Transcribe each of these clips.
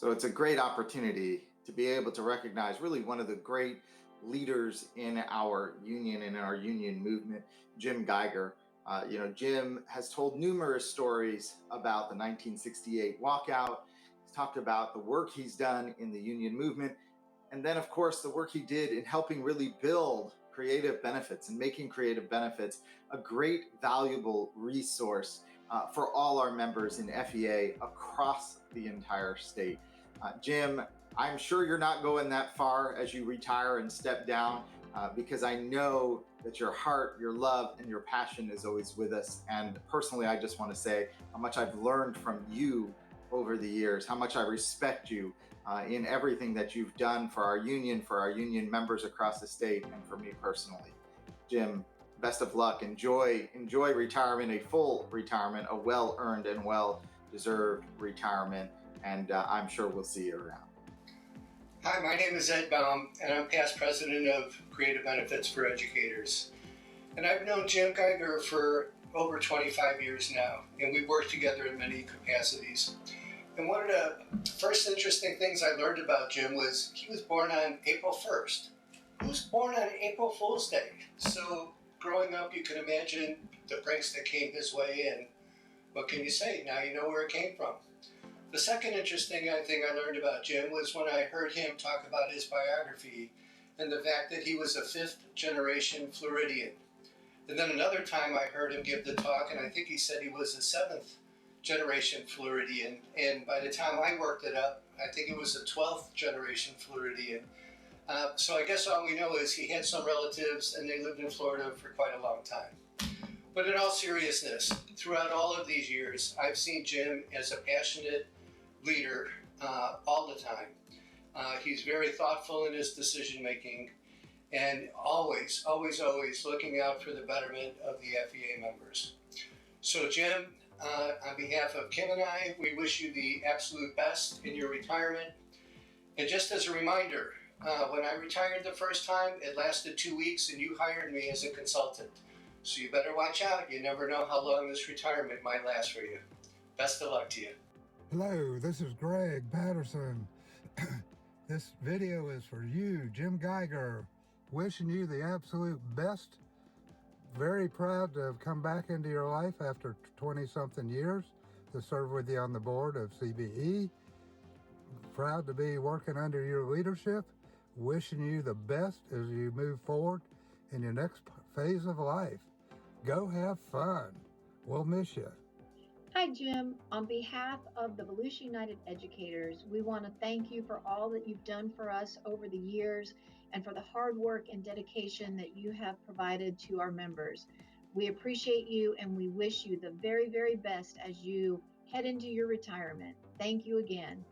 So it's a great opportunity to be able to recognize really one of the great leaders in our union and in our union movement, Jim Geiger. Jim has told numerous stories about the 1968 walkout. He's talked about the work he's done in the union movement. And then, of course, the work he did in helping really build creative benefits and making creative benefits a great, valuable resource for all our members in FEA across the entire state. Jim, I'm sure you're not going that far as you retire and step down because I know that your heart, your love, and your passion is always with us. And personally, I just want to say how much I've learned from you over the years, how much I respect you in everything that you've done for our union members across the state, and for me personally. Jim, best of luck. Enjoy retirement, a full retirement, a well-earned and well-deserved retirement, and I'm sure we'll see you around. Hi, my name is Ed Baum, and I'm past president of Creative Benefits for Educators. And I've known Jim Geiger for over 25 years now, and we've worked together in many capacities. And one of the first interesting things I learned about Jim was he was born on April 1st. He was born on April Fool's Day. So growing up, you can imagine the pranks that came his way, and what can you say? Now you know where it came from. The second interesting thing I learned about Jim was when I heard him talk about his biography and the fact that he was a fifth-generation Floridian. And then another time I heard him give the talk, and I think he said he was a seventh-generation Floridian. And by the time I worked it up, I think it was a 12th-generation Floridian. So I guess all we know is he had some relatives, and they lived in Florida for quite a long time. But in all seriousness, throughout all of these years, I've seen Jim as a passionate leader all the time. He's very thoughtful in his decision-making and always looking out for the betterment of the FEA members. So Jim, on behalf of Kim and I, we wish you the absolute best in your retirement. And just as a reminder, when I retired the first time, it lasted 2 weeks and you hired me as a consultant. So you better watch out. You never know how long this retirement might last for you. Best of luck to you. Hello, this is Greg Patterson. This video is for you, Jim Geiger. Wishing you the absolute best. Very proud to have come back into your life after 20-something years to serve with you on the board of CBE. Proud to be working under your leadership. Wishing you the best as you move forward in your next phase of life. Go have fun. We'll miss you. Hi, Jim. On behalf of the Volusia United Educators, we want to thank you for all that you've done for us over the years and for the hard work and dedication that you have provided to our members. We appreciate you and we wish you the very, very best as you head into your retirement. Thank you again.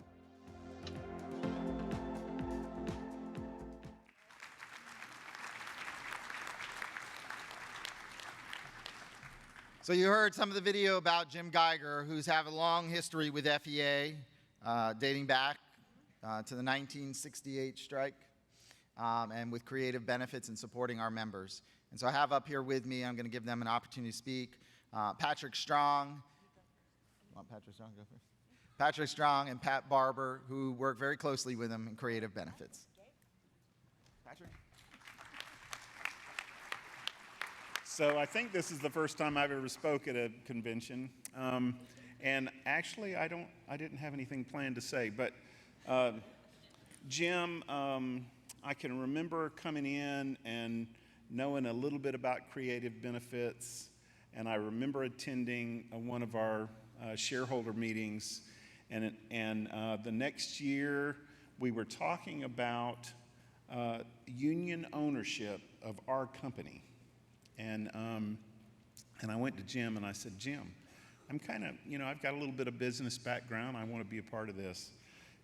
So you heard some of the video about Jim Geiger, who's had a long history with FEA, dating back to the 1968 strike, and with creative benefits and supporting our members. And so I have up here with me, I'm going to give them an opportunity to speak, Patrick Strong. You want Patrick Strong to go first? Patrick Strong and Pat Barber, who work very closely with him in creative benefits. Patrick? So I think this is the first time I've ever spoke at a convention, and actually I didn't have anything planned to say, but Jim, I can remember coming in and knowing a little bit about creative benefits, and I remember attending one of our shareholder meetings, and the next year we were talking about union ownership of our company. And I went to Jim and I said, Jim, I'm kind of, I've got a little bit of business background. I want to be a part of this.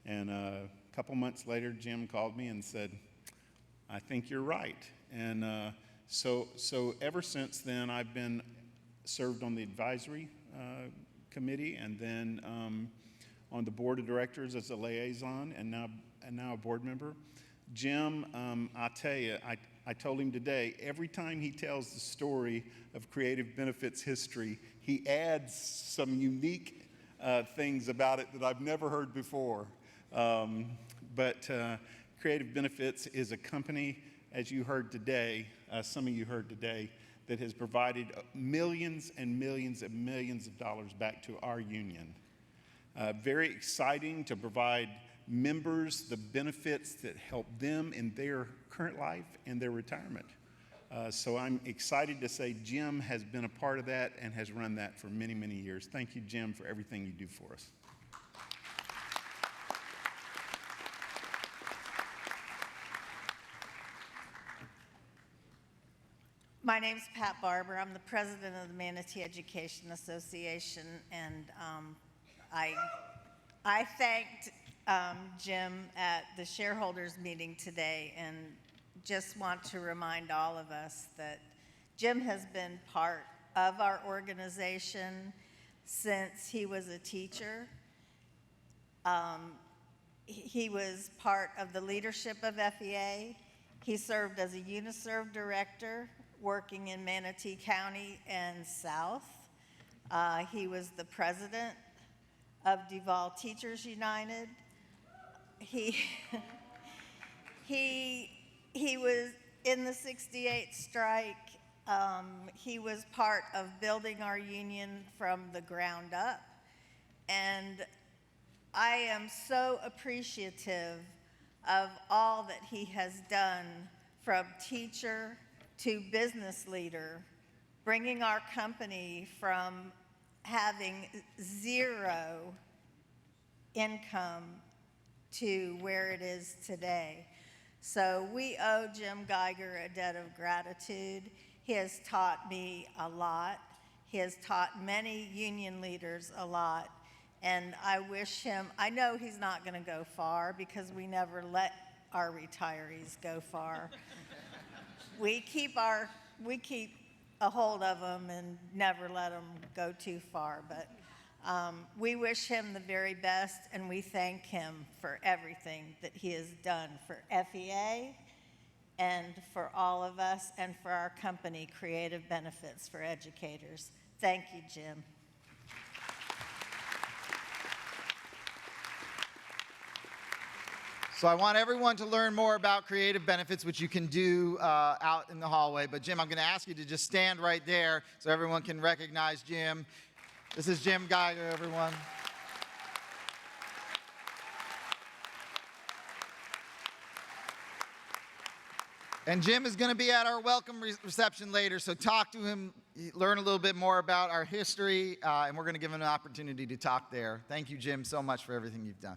And a couple months later, Jim called me and said, I think you're right. And so ever since then, I've been served on the advisory committee and then on the board of directors as a liaison and now a board member. Jim, I tell you, I told him today, every time he tells the story of Creative Benefits history, he adds some unique things about it that I've never heard before. But Creative Benefits is a company, as you heard today, some of you heard today, that has provided millions and millions and millions of dollars back to our union. Very exciting to provide members the benefits that help them in their current life and their retirement. So I'm excited to say Jim has been a part of that and has run that for many, many years. Thank you, Jim, for everything you do for us. My name's Pat Barber. I'm the president of the Manatee Education Association, and I thanked Jim at the shareholders meeting today, and just want to remind all of us that Jim has been part of our organization since he was a teacher. He was part of the leadership of FEA. He served as a UniServe director, working in Manatee County and South. He was the president of Duval Teachers United. He was in the '68 strike. He was part of building our union from the ground up. And I am so appreciative of all that he has done, from teacher to business leader, bringing our company from having zero income to where it is today. So we owe Jim Geiger a debt of gratitude. He has taught me a lot. He has taught many union leaders a lot. And I wish him, I know he's not going to go far because we never let our retirees go far. We keep a hold of them and never let them go too far. But we wish him the very best, and we thank him for everything that he has done for FEA and for all of us and for our company, Creative Benefits for Educators. Thank you, Jim. So I want everyone to learn more about Creative Benefits, which you can do out in the hallway. But Jim, I'm going to ask you to just stand right there so everyone can recognize Jim. This is Jim Geiger, everyone. And Jim is going to be at our welcome reception later, so talk to him, learn a little bit more about our history, and we're going to give him an opportunity to talk there. Thank you, Jim, so much for everything you've done.